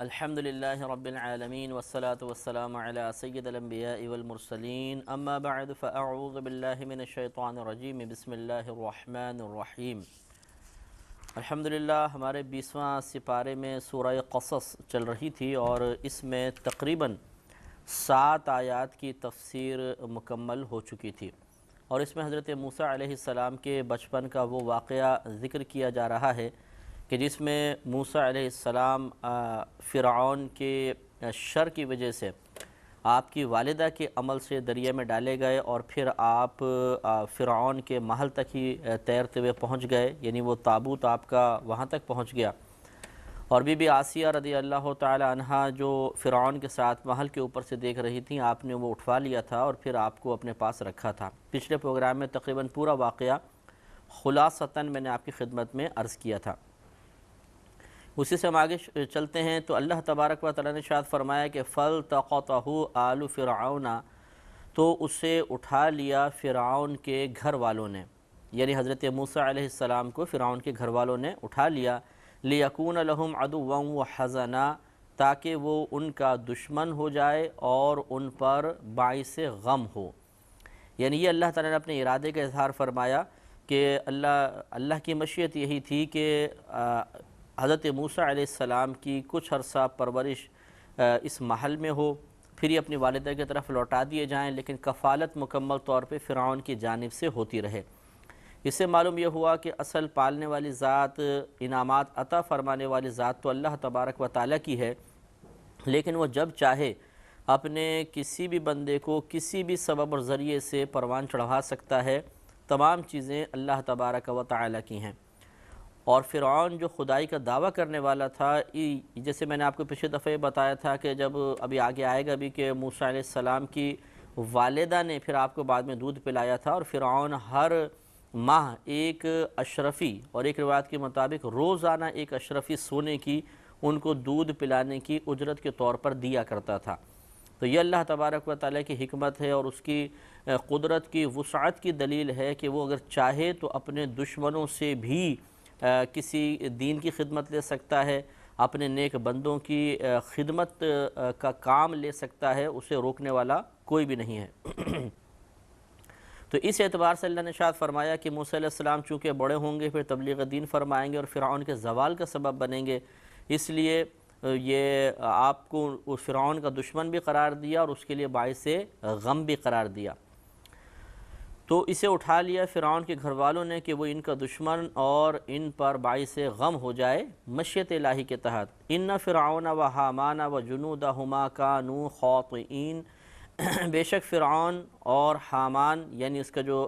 الحمدللہ رب العالمین والصلاة والسلام علی سید الانبیاء والمرسلین اما بعد فاعوذ باللہ من الشیطان الرجیم بسم اللہ الرحمن الرحیم۔ الحمدللہ ہمارے 20واں سپارے میں سورہ قصص چل رہی تھی اور اس میں تقریباً 7 آیات کی تفسیر مکمل ہو چکی تھی، اور اس میں حضرت موسیٰ علیہ السلام کے بچپن کا وہ واقعہ ذکر کیا جا رہا ہے کہ جس میں موسیٰ علیہ السلام فرعون کے شر کی وجہ سے آپ کی والدہ کے عمل سے دریا میں ڈالے گئے، اور پھر آپ فرعون کے محل تک ہی تیرتے ہوئے پہنچ گئے، یعنی وہ تابوت آپ کا وہاں تک پہنچ گیا، اور بی بی آسیہ رضی اللہ تعالی عنہا جو فرعون کے ساتھ محل کے اوپر سے دیکھ رہی تھیں، آپ نے وہ اٹھوا لیا تھا اور پھر آپ کو اپنے پاس رکھا تھا۔ پچھلے پروگرام میں تقریباً پورا واقعہ خلاصتاً میں نے آپ کی خدمت میں عرض کیا تھا۔ اسی سے ہم آگے چلتے ہیں تو اللہ تبارک و تعالی نے ارشاد فرمایا کہ فَالْتَقَطَهُ آلُ فِرْعَوْنَ، تو اسے اٹھا لیا فرعون کے گھر والوں نے، یعنی حضرت موسیٰ علیہ السلام کو فرعون کے گھر والوں نے اٹھا لیا، لِيَكُونَ لَهُمْ عَدُوًّا وَحَزَنًا، تاکہ وہ ان کا دشمن ہو جائے اور ان پر باعث غم ہو۔ یعنی یہ اللہ تعالیٰ نے اپنے ارادے کا اظہار فرمایا کہ اللہ کی مشیت یہی تھی کہ حضرت موسیٰ علیہ السلام کی کچھ عرصہ پرورش اس محل میں ہو، پھر یہ اپنی والدہ کی طرف لوٹا دیے جائیں، لیکن کفالت مکمل طور پہ فرعون کی جانب سے ہوتی رہے۔ اس سے معلوم یہ ہوا کہ اصل پالنے والی ذات، انعامات عطا فرمانے والی ذات تو اللہ تبارک و تعالیٰ کی ہے، لیکن وہ جب چاہے اپنے کسی بھی بندے کو کسی بھی سبب اور ذریعے سے پروان چڑھا سکتا ہے۔ تمام چیزیں اللہ تبارک و تعالیٰ کی ہیں، اور فرعون جو خدائی کا دعویٰ کرنے والا تھا، جیسے میں نے آپ کو پچھلے دفعہ بتایا تھا کہ جب ابھی آگے آئے گا بھی کہ موسیٰ علیہ السلام کی والدہ نے پھر آپ کو بعد میں دودھ پلایا تھا، اور فرعون ہر ماہ ایک اشرفی، اور ایک روایت کے مطابق روزانہ ایک اشرفی سونے کی ان کو دودھ پلانے کی اجرت کے طور پر دیا کرتا تھا۔ تو یہ اللہ تبارک و تعالیٰ کی حکمت ہے اور اس کی قدرت کی وسعت کی دلیل ہے کہ وہ اگر چاہے تو اپنے دشمنوں سے بھی کسی دین کی خدمت لے سکتا ہے، اپنے نیک بندوں کی خدمت کا کام لے سکتا ہے، اسے روکنے والا کوئی بھی نہیں ہے۔ تو اس اعتبار سے اللہ نے ارشاد فرمایا کہ موسیٰ علیہ السلام چونکہ بڑے ہوں گے، پھر تبلیغ دین فرمائیں گے اور فرعون کے زوال کا سبب بنیں گے، اس لیے یہ آپ کو فرعون کا دشمن بھی قرار دیا اور اس کے لیے باعث غم بھی قرار دیا۔ تو اسے اٹھا لیا فرعون کے گھر والوں نے کہ وہ ان کا دشمن اور ان پر باعث غم ہو جائے مشیت الہی کے تحت۔ ان فرعون و حامان و جنودہما کانوا خاطئین، بے شک فرعون اور حامان یعنی اس کا جو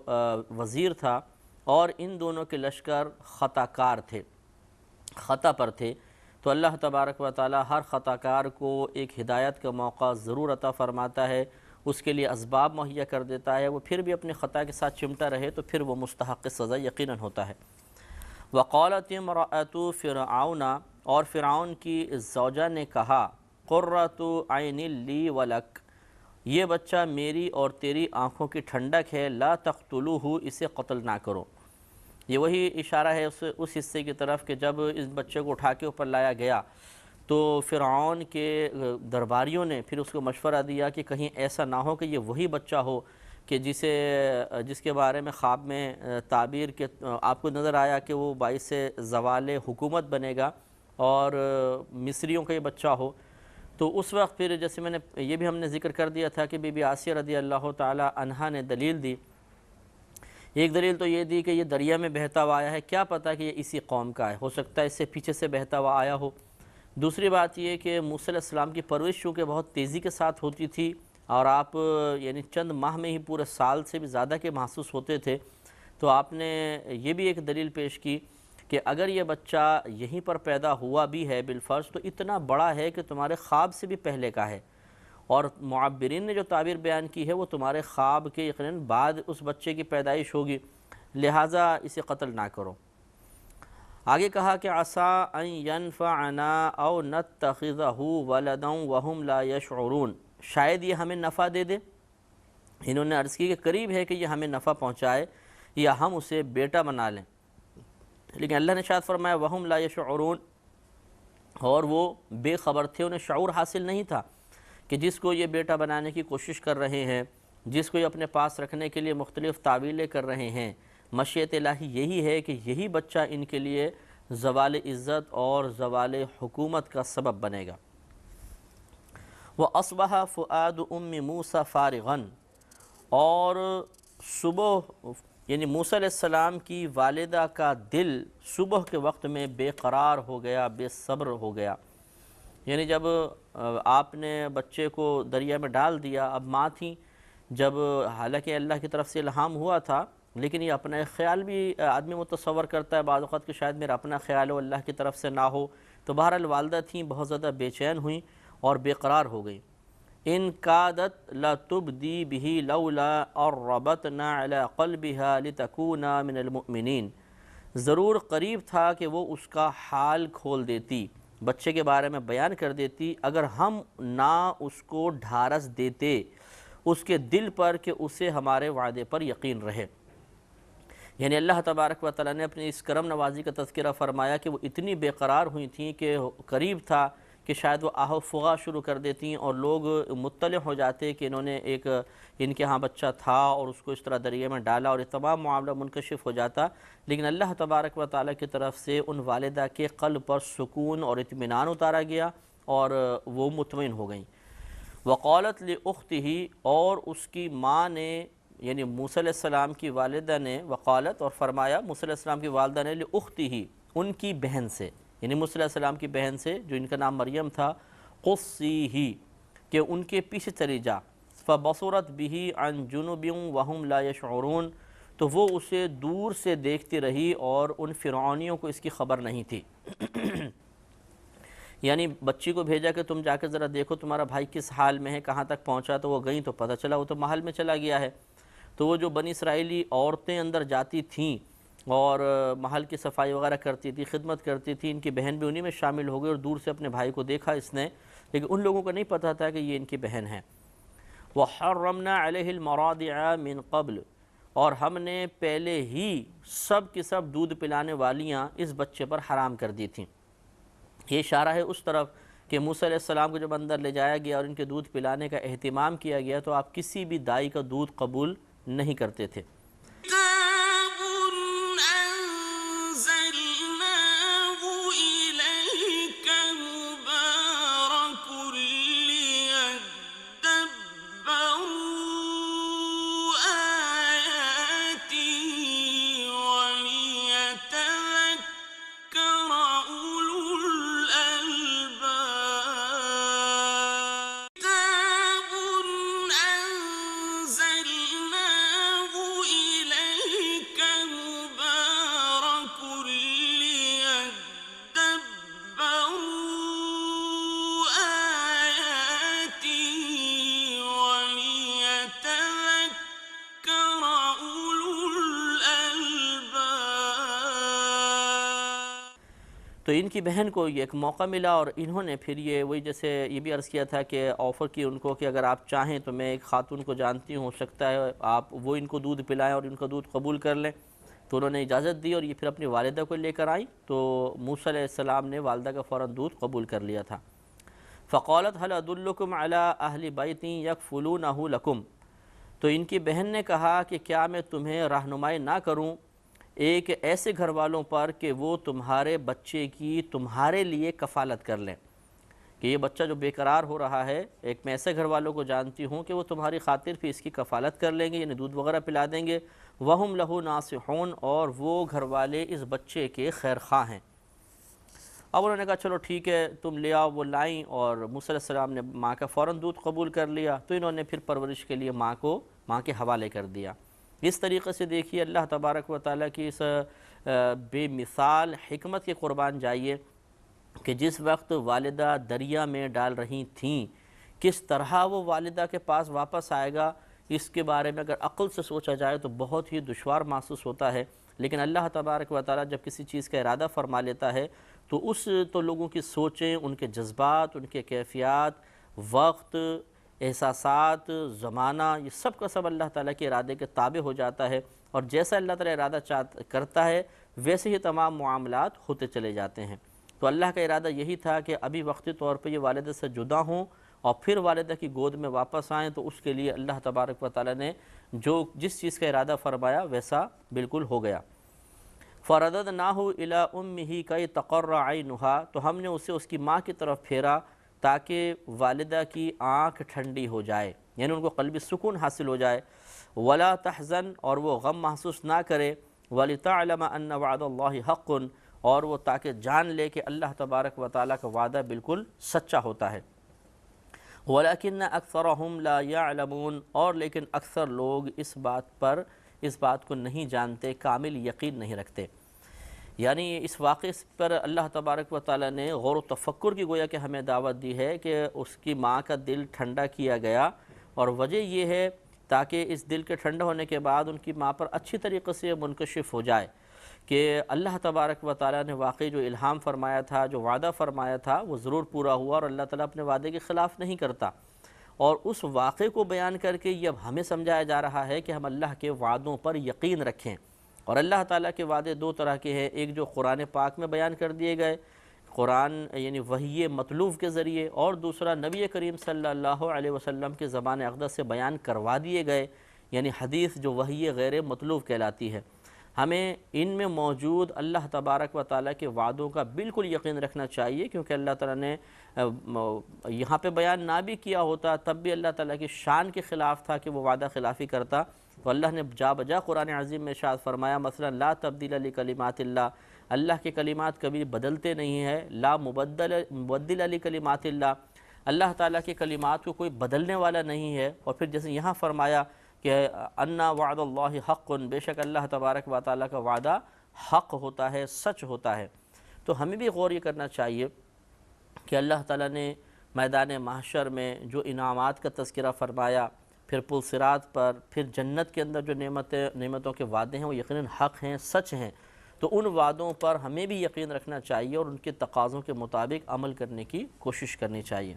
وزیر تھا، اور ان دونوں کے لشکر خطا کار تھے، خطا پر تھے۔ تو اللہ تبارک و تعالی ہر خطا کار کو ایک ہدایت کا موقع ضرور عطا فرماتا ہے، اس کے لیے اسباب مہیا کر دیتا ہے، وہ پھر بھی اپنے خطا کے ساتھ چمٹا رہے تو پھر وہ مستحق سزا یقیناً ہوتا ہے۔ وقالت امرأۃ فرعون، اور فرعون کی زوجہ نے کہا، قرۃ عین لی ولک، یہ بچہ میری اور تیری آنکھوں کی ٹھنڈک ہے، لا تقتلوہ، اسے قتل نہ کرو۔ یہ وہی اشارہ ہے اس حصے کی طرف کہ جب اس بچے کو اٹھا کے اوپر لایا گیا تو فرعون کے درباریوں نے پھر اس کو مشورہ دیا کہ کہیں ایسا نہ ہو کہ یہ وہی بچہ ہو کہ جس کے بارے میں خواب میں تعبیر کے آپ کو نظر آیا کہ وہ باعث زوال حکومت بنے گا اور مصریوں کا یہ بچہ ہو۔ تو اس وقت پھر جیسے میں نے یہ بھی ہم نے ذکر کر دیا تھا کہ بی بی آسیہ رضی اللہ تعالی عنہا نے دلیل دی۔ ایک دلیل تو یہ دی کہ یہ دریا میں بہتا ہوا آیا ہے، کیا پتہ کہ یہ اسی قوم کا ہے، ہو سکتا ہے اس سے پیچھے سے بہتا ہوا آیا ہو۔ دوسری بات یہ کہ موسیٰ علیہ السلام کی پرورش چونکہ بہت تیزی کے ساتھ ہوتی تھی، اور آپ یعنی چند ماہ میں ہی پورے سال سے بھی زیادہ کے محسوس ہوتے تھے، تو آپ نے یہ بھی ایک دلیل پیش کی کہ اگر یہ بچہ یہیں پر پیدا ہوا بھی ہے بالفرض تو اتنا بڑا ہے کہ تمہارے خواب سے بھی پہلے کا ہے، اور معبرین نے جو تعبیر بیان کی ہے وہ تمہارے خواب کے یقیناً بعد اس بچے کی پیدائش ہوگی، لہٰذا اسے قتل نہ کرو۔ آگے کہا کہ عسیٰ ان ینفعنا او نتخذہ ولدا وہم لا یشعرون، شاید یہ ہمیں نفع دے دے۔ انہوں نے عرض کی کہ قریب ہے کہ یہ ہمیں نفع پہنچائے یا ہم اسے بیٹا بنا لیں، لیکن اللہ نے ارشاد فرمایا وہم لا یشعرون، اور وہ بے خبر تھے، انہیں شعور حاصل نہیں تھا کہ جس کو یہ بیٹا بنانے کی کوشش کر رہے ہیں، جس کو یہ اپنے پاس رکھنے کے لیے مختلف تعویلیں کر رہے ہیں، مشیت الہی یہی ہے کہ یہی بچہ ان کے لیے زوال عزت اور زوال حکومت کا سبب بنے گا۔ وَأَصْبَحَ فُؤَادُ أُمِّ مُوسَى فَارِغًا، اور صبح یعنی موسیٰ علیہ السلام کی والدہ کا دل صبح کے وقت میں بے قرار ہو گیا، بے صبر ہو گیا۔ یعنی جب آپ نے بچے کو دریا میں ڈال دیا، اب ماں تھیں، جب حالانکہ اللہ کی طرف سے الہام ہوا تھا، لیکن یہ اپنا خیال بھی آدمی متصور کرتا ہے بعض اوقات کہ شاید میرا اپنا خیال ہو، اللہ کی طرف سے نہ ہو، تو بہرحال والدہ تھیں، بہت زیادہ بے چین ہوئیں اور بے قرار ہو گئیں۔ ان کادت لتبدی بہ لولا ربطنا علی قلبها لتکون من المؤمنین، ضرور قریب تھا کہ وہ اس کا حال کھول دیتی، بچے کے بارے میں بیان کر دیتی، اگر ہم نہ اس کو ڈھارس دیتے اس کے دل پر کہ اسے ہمارے وعدے پر یقین رہے۔ یعنی اللہ تبارک و تعالیٰ نے اپنی اس کرم نوازی کا تذکرہ فرمایا کہ وہ اتنی بے قرار ہوئی تھیں کہ قریب تھا کہ شاید وہ آہ و فغاں شروع کر دیتی اور لوگ مطلع ہو جاتے کہ انہوں نے ایک ان کے ہاں بچہ تھا اور اس کو اس طرح دریا میں ڈالا، اور یہ تمام معاملہ منکشف ہو جاتا، لیکن اللہ تبارک و تعالیٰ کی طرف سے ان والدہ کے قلب پر سکون اور اطمینان اتارا گیا اور وہ مطمئن ہو گئیں۔ وقالت لأختہ، اور اس کی ماں نے یعنی موسیٰ علیہ السلام کی والدہ نے، وقالت اور فرمایا موسیٰ علیہ السلام کی والدہ نے، لأختہ ان کی بہن سے، یعنی موسیٰ علیہ السلام کی بہن سے جو ان کا نام مریم تھا، قصیہ کہ ان کے پیچھے چلی جا، فبصرت بہ عن جنب وہم لا یشعرون، تو وہ اسے دور سے دیکھتی رہی اور ان فرعونیوں کو اس کی خبر نہیں تھی۔ یعنی بچی کو بھیجا کہ تم جا کے ذرا دیکھو تمہارا بھائی کس حال میں ہے، کہاں تک پہنچا، تو وہ گئیں تو پتہ چلا وہ تو محل میں چلا گیا ہے۔ تو وہ جو بنی اسرائیلی عورتیں اندر جاتی تھیں اور محل کی صفائی وغیرہ کرتی تھی، خدمت کرتی تھی، ان کی بہن بھی انہی میں شامل ہو گئی اور دور سے اپنے بھائی کو دیکھا اس نے، لیکن ان لوگوں کو نہیں پتہ تھا کہ یہ ان کی بہن ہے۔ وَحَرَّمْنَا عَلَيْهِ الْمَرَاضِعَ مِن قَبْلُ، اور ہم نے پہلے ہی سب کی سب دودھ پلانے والیاں اس بچے پر حرام کر دی تھیں۔ یہ اشارہ ہے اس طرف کہ موسیٰ علیہ السلام کو جب اندر لے جایا گیا اور ان کے دودھ پلانے کا اہتمام کیا گیا تو آپ کسی بھی دائی کا دودھ قبول نہیں کرتے تھے۔ تو ان کی بہن کو یہ ایک موقع ملا اور انہوں نے پھر یہ وہی جیسے یہ بھی عرض کیا تھا کہ آفر کی ان کو کہ اگر آپ چاہیں تو میں ایک خاتون کو جانتی ہوں، ہو سکتا ہے آپ وہ ان کو دودھ پلائیں اور ان کا دودھ قبول کر لیں، تو انہوں نے اجازت دی اور یہ پھر اپنی والدہ کو لے کر آئیں، تو موسیٰ علیہ السلام نے والدہ کا فوراً دودھ قبول کر لیا تھا۔ فقالت هل ادلکم علی اہل بیت یکفلونہ لکم، تو ان کی بہن نے کہا کہ کیا میں تمہیں رہنمائی نہ کروں ایک ایسے گھر والوں پر کہ وہ تمہارے بچے کی تمہارے لیے کفالت کر لیں، کہ یہ بچہ جو بے قرار ہو رہا ہے، ایک میں ایسے گھر والوں کو جانتی ہوں کہ وہ تمہاری خاطر پھر اس کی کفالت کر لیں گے، یعنی دودھ وغیرہ پلا دیں گے، وہم لہو ناصحون، اور وہ گھر والے اس بچے کے خیر خواہ ہیں۔ اب انہوں نے کہا چلو ٹھیک ہے تم لے آؤ، وہ لائیں اور موسیٰ علیہ السلام نے ماں کا فوراً دودھ قبول کر لیا، تو انہوں نے پھر پرورش کے لیے ماں کے حوالے کر دیا۔ اس طریقے سے دیکھیے اللہ تبارک و تعالیٰ کی اس بے مثال حکمت کے قربان جائیے کہ جس وقت والدہ دریا میں ڈال رہی تھیں، کس طرح وہ والدہ کے پاس واپس آئے گا، اس کے بارے میں اگر عقل سے سوچا جائے تو بہت ہی دشوار محسوس ہوتا ہے، لیکن اللہ تبارک و تعالیٰ جب کسی چیز کا ارادہ فرما لیتا ہے تو لوگوں کی سوچیں، ان کے جذبات، ان کے کیفیات، وقت، احساسات، زمانہ، یہ سب کا سب اللہ تعالیٰ کے ارادے کے تابع ہو جاتا ہے، اور جیسا اللہ تعالیٰ ارادہ کرتا ہے ویسے ہی تمام معاملات ہوتے چلے جاتے ہیں۔ تو اللہ کا ارادہ یہی تھا کہ ابھی وقتی طور پہ یہ والدہ سے جدا ہوں اور پھر والدہ کی گود میں واپس آئیں، تو اس کے لیے اللہ تبارک و تعالیٰ نے جس چیز کا ارادہ فرمایا ویسا بالکل ہو گیا۔ فَرَدَدْنَاهُ إِلَىٰ أُمِّهِ كَيْ تَقَرَّ عَيْنُهَا، تو ہم نے اسے اس کی ماں کی طرف پھیرا تاکہ والدہ کی آنکھ ٹھنڈی ہو جائے، یعنی ان کو قلبی سکون حاصل ہو جائے، وَلَا تَحْزَنْ، اور وہ غم محسوس نہ کرے، وَلِتَعْلَمَ أَنَّ وَعْدَ اللَّهِ حَقٌّ، اور وہ تاکہ جان لے کہ اللہ تبارک و تعالیٰ کا وعدہ بالکل سچا ہوتا ہے۔ وَلَكِنَّ أَكْثَرَهُمْ لَا يَعْلَمُونَ، اور لیکن اکثر لوگ اس بات کو نہیں جانتے، کامل یقین نہیں رکھتے۔ یعنی اس واقعے پر اللہ تبارک و تعالیٰ نے غور و تفکر کی گویا کہ ہمیں دعوت دی ہے کہ اس کی ماں کا دل ٹھنڈا کیا گیا، اور وجہ یہ ہے تاکہ اس دل کے ٹھنڈا ہونے کے بعد ان کی ماں پر اچھی طریقے سے منکشف ہو جائے کہ اللہ تبارک و تعالیٰ نے واقعی جو الہام فرمایا تھا، جو وعدہ فرمایا تھا، وہ ضرور پورا ہوا، اور اللہ تعالیٰ اپنے وعدے کے خلاف نہیں کرتا۔ اور اس واقعے کو بیان کر کے یہ اب ہمیں سمجھایا جا رہا ہے کہ ہم اللہ کے وعدوں پر یقین رکھیں۔ اور اللہ تعالیٰ کے وعدے دو طرح کے ہیں، ایک جو قرآن پاک میں بیان کر دیے گئے، قرآن یعنی وحی مطلوب کے ذریعے، اور دوسرا نبی کریم صلی اللہ علیہ وسلم کے زبان اقدس سے بیان کروا دیے گئے، یعنی حدیث جو وحی غیر مطلوب کہلاتی ہے۔ ہمیں ان میں موجود اللہ تبارک و تعالیٰ کے وعدوں کا بالکل یقین رکھنا چاہیے، کیونکہ اللہ تعالیٰ نے یہاں پہ بیان نہ بھی کیا ہوتا تب بھی اللہ تعالیٰ کی شان کے خلاف تھا کہ وہ وعدہ خلافی کرتا، تو اللہ نے جا بجا قرآن عظیم میں ارشاد فرمایا، مثلا لا تبدیل لکلمات اللہ، اللہ کے کلمات کبھی بدلتے نہیں ہیں، لا مبدل لکلمات اللہ، اللہ تعالیٰ کے کلمات کو کوئی بدلنے والا نہیں ہے۔ اور پھر جیسے یہاں فرمایا کہ ان وعد اللہ حق، بے شک اللہ تبارک و تعالیٰ کا وعدہ حق ہوتا ہے، سچ ہوتا ہے۔ تو ہمیں بھی غور یہ کرنا چاہیے کہ اللہ تعالیٰ نے میدان محشر میں جو انعامات کا تذکرہ فرمایا، پھر پل صراط پر، پھر جنت کے اندر جو نعمتوں کے وعدے ہیں وہ یقیناً حق ہیں، سچ ہیں، تو ان وعدوں پر ہمیں بھی یقین رکھنا چاہیے اور ان کے تقاضوں کے مطابق عمل کرنے کی کوشش کرنی چاہیے۔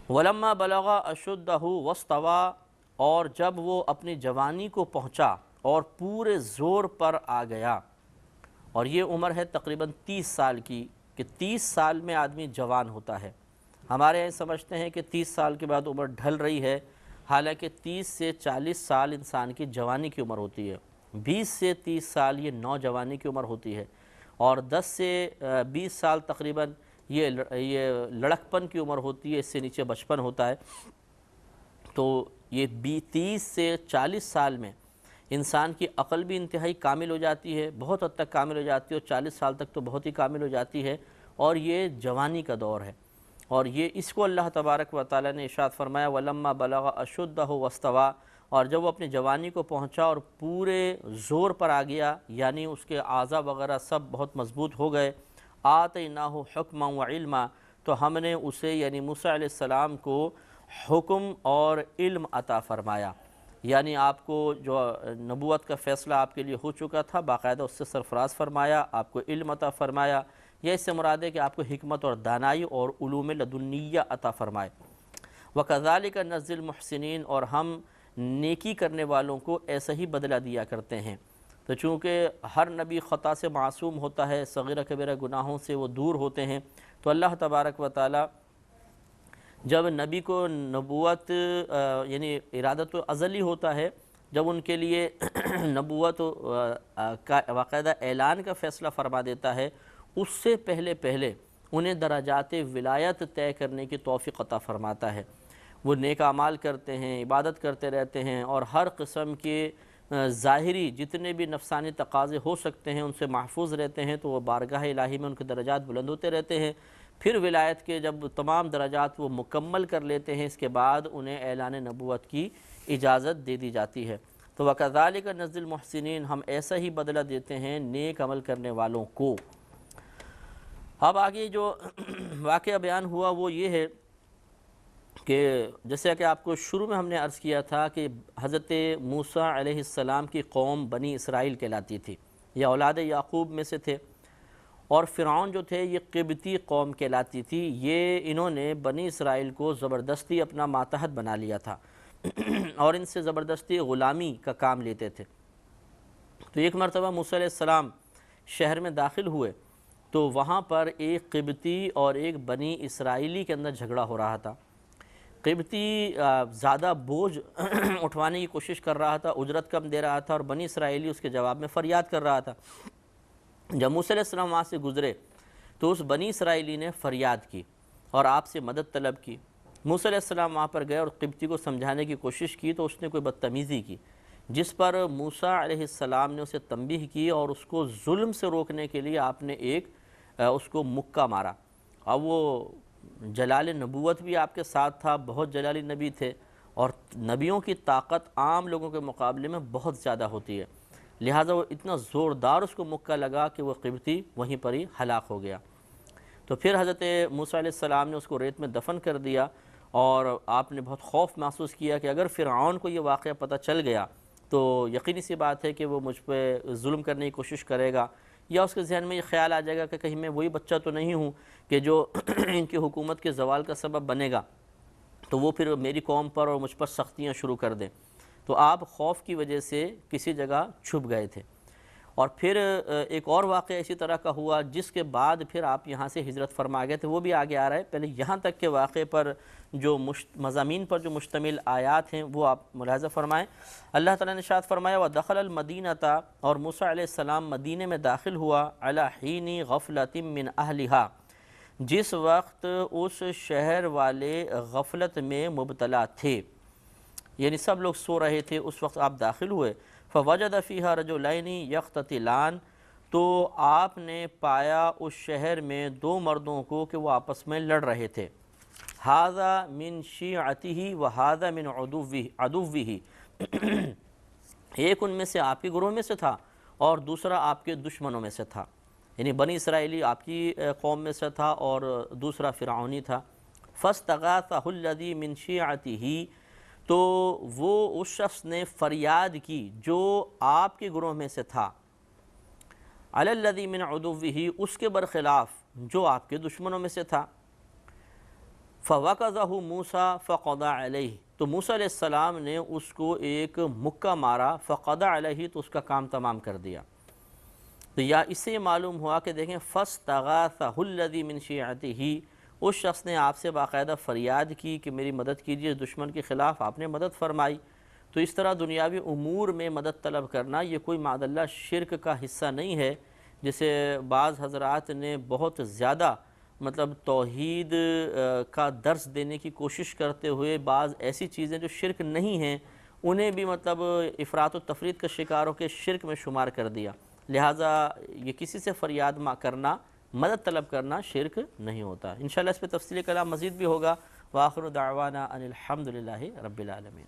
وَلَمَّا بَلَغَ أَشُدَّهُ وَاسْتَوَىٰ، اور جب وہ اپنی جوانی کو پہنچا اور پورے زور پر آ گیا، اور یہ عمر ہے تقریباً 30 سال کی، کہ 30 سال میں آدمی جوان ہوتا ہے۔ ہمارے یہاں سمجھتے ہیں کہ 30 سال کے بعد عمر ڈھل رہی ہے، حالانکہ 30 سے 40 سال انسان کی جوانی کی عمر ہوتی ہے، 20 سے 30 سال یہ نوجوانی کی عمر ہوتی ہے، اور 10 سے 20 سال تقریباً یہ لڑکپن کی عمر ہوتی ہے، اس سے نیچے بچپن ہوتا ہے۔ تو یہ 30 سے 40 سال میں انسان کی عقل بھی انتہائی کامل ہو جاتی ہے، بہت حد تک کامل ہو جاتی ہے، اور 40 سال تک تو بہت ہی کامل ہو جاتی ہے، اور یہ جوانی کا دور ہے۔ اور یہ اس کو اللہ تبارک و تعالیٰ نے ارشاد فرمایا وَلَمَّا بَلَغَ أَشُدَّهُ وَاسْتَوَىٰ، اور جب وہ اپنی جوانی کو پہنچا اور پورے زور پر آ گیا، یعنی اس کے اعضاء وغیرہ سب بہت مضبوط ہو گئے، آتَيْنَاهُ حُكْمًا وَعِلْمًا، تو ہم نے اسے یعنی موسیٰ علیہ السلام کو حکم اور علم عطا فرمایا، یعنی آپ کو جو نبوت کا فیصلہ آپ کے لیے ہو چکا تھا باقاعدہ اس سے سرفراز فرمایا، آپ کو علم عطا فرمایا، یا اس سے مراد ہے کہ آپ کو حکمت اور دانائی اور علوم لدنیہ عطا فرمائے۔ وَكَذَلِكَ نَجْزِي الْمُحْسِنِينَ، اور ہم نیکی کرنے والوں کو ایسا ہی بدلہ دیا کرتے ہیں۔ تو چونکہ ہر نبی خطا سے معصوم ہوتا ہے، صغیرہ کبیرہ گناہوں سے وہ دور ہوتے ہیں، تو اللہ تبارک و تعالی جب نبی کو نبوت یعنی ارادہ تو ازلی ہوتا ہے، جب ان کے لیے نبوت کا باقاعدہ اعلان کا فیصلہ فرما دیتا ہے، اس سے پہلے انہیں درجات ولایت طے کرنے کی توفیق عطا فرماتا ہے۔ وہ نیک اعمال کرتے ہیں، عبادت کرتے رہتے ہیں، اور ہر قسم کے ظاہری جتنے بھی نفسانی تقاضے ہو سکتے ہیں ان سے محفوظ رہتے ہیں، تو وہ بارگاہ الہی میں ان کے درجات بلند ہوتے رہتے ہیں۔ پھر ولایت کے جب تمام درجات وہ مکمل کر لیتے ہیں، اس کے بعد انہیں اعلان نبوت کی اجازت دے دی جاتی ہے۔ تو وَكَذَلِكَ نَجْزِي الْمُحْسِنِينَ، ہم ایسا ہی بدلہ دیتے ہیں نیک عمل کرنے والوں کو۔ اب آگے جو واقعہ بیان ہوا وہ یہ ہے کہ جیسے کہ آپ کو شروع میں ہم نے عرض کیا تھا کہ حضرت موسیٰ علیہ السلام کی قوم بنی اسرائیل کہلاتی تھی، یہ اولاد یعقوب میں سے تھے، اور فرعون جو تھے یہ قبطی قوم کہلاتی تھی۔ یہ انہوں نے بنی اسرائیل کو زبردستی اپنا ماتحت بنا لیا تھا اور ان سے زبردستی غلامی کا کام لیتے تھے۔ تو ایک مرتبہ موسیٰ علیہ السلام شہر میں داخل ہوئے تو وہاں پر ایک قبطی اور ایک بنی اسرائیلی کے اندر جھگڑا ہو رہا تھا۔ قبطی زیادہ بوجھ اٹھوانے کی کوشش کر رہا تھا، اجرت کم دے رہا تھا، اور بنی اسرائیلی اس کے جواب میں فریاد کر رہا تھا۔ جب موسیٰ علیہ السلام وہاں سے گزرے تو اس بنی اسرائیلی نے فریاد کی اور آپ سے مدد طلب کی۔ موسیٰ علیہ السلام وہاں پر گئے اور قبطی کو سمجھانے کی کوشش کی تو اس نے کوئی بدتمیزی کی، جس پر موسیٰ علیہ السلام نے اسے تنبیہ کی اور اس کو ظلم سے روکنے کے لیے آپ نے اس کو مکہ مارا۔ اب وہ جلال نبوت بھی آپ کے ساتھ تھا، بہت جلالی نبی تھے، اور نبیوں کی طاقت عام لوگوں کے مقابلے میں بہت زیادہ ہوتی ہے، لہٰذا وہ اتنا زوردار اس کو مکہ لگا کہ وہ قبطی وہیں پر ہی ہلاک ہو گیا۔ تو پھر حضرت موسیٰ علیہ السلام نے اس کو ریت میں دفن کر دیا، اور آپ نے بہت خوف محسوس کیا کہ اگر فرعون کو یہ واقعہ پتہ چل گیا تو یقینی سی بات ہے کہ وہ مجھ پہ ظلم کرنے کی کوشش کرے گا، یا اس کے ذہن میں یہ خیال آ جائے گا کہ کہیں میں وہی بچہ تو نہیں ہوں کہ جو ان کی حکومت کے زوال کا سبب بنے گا، تو وہ پھر میری قوم پر اور مجھ پر سختیاں شروع کر دیں۔ تو آپ خوف کی وجہ سے کسی جگہ چھپ گئے تھے۔ اور پھر ایک اور واقعہ اسی طرح کا ہوا، جس کے بعد پھر آپ یہاں سے ہجرت فرما گئے تھے، وہ بھی آگے آ رہا ہے۔ پہلے یہاں تک کے واقعے پر جو مضامین پر جو مشتمل آیات ہیں وہ آپ ملاحظہ فرمائیں۔ اللہ تعالیٰ نے ارشاد فرمایا وَدَخَلَ الْمَدِينَةَ، اور موسیٰ علیہ السلام مدینے میں داخل ہوا، عَلَى حِينِ غَفْلَةٍ مِّنْ أَهْلِهَا، جس وقت اس شہر والے غفلت میں مبتلا تھے، یعنی سب لوگ سو رہے تھے، اس وقت آپ داخل ہوئے۔ فَوَجَدَ فِيهَا رَجُلَيْنِ يَقْتَتِلَانِ، تو آپ نے پایا اس شہر میں دو مردوں کو کہ وہ آپس میں لڑ رہے تھے۔ هَذَا مِنْ شِيعَتِهِ وَهَذَا مِنْ عَدُوِّهِ، ایک ان میں سے آپ کے گروہ میں سے تھا اور دوسرا آپ کے دشمنوں میں سے تھا، یعنی بنی اسرائیلی آپ کی قوم میں سے تھا اور دوسرا فرعونی تھا۔ فَاسْتَغَاثَهُ الَّذِي مِنْ شِيعَتِهِ، تو وہ اس شخص نے فریاد کی جو آپ کے گروہ میں سے تھا، عَلَى الَّذِي مِنْ عَدُوِّهِ، اس کے برخلاف جو آپ کے دشمنوں میں سے تھا۔ فَوَقَذَهُ مُوسَى فَقَضَى عَلَيْهِ، تو موسیٰ علیہ السلام نے اس کو ایک مکہ مارا، فَقَضَى عَلَيْهِ، تو اس کا کام تمام کر دیا۔ تو یا اس سے معلوم ہوا کہ دیکھیں فَاسْتَغَاثَهُ الَّذِي مِنْ شِيعَتِهِ، اس شخص نے آپ سے باقاعدہ فریاد کی کہ میری مدد کیجیے، دشمن کے خلاف آپ نے مدد فرمائی۔ تو اس طرح دنیاوی امور میں مدد طلب کرنا یہ کوئی معاذ اللہ شرک کا حصہ نہیں ہے، جسے بعض حضرات نے بہت زیادہ توحید کا درس دینے کی کوشش کرتے ہوئے بعض ایسی چیزیں جو شرک نہیں ہیں انہیں بھی افراط و تفرید کا شکار ہو کے شرک میں شمار کر دیا۔ لہٰذا یہ کسی سے فریاد کرنا، مدد طلب کرنا شرک نہیں ہوتا۔ انشاءاللہ اس پہ تفصیلی کلام مزید بھی ہوگا۔ وآخر دعوانا ان الحمد للہ رب العالمین۔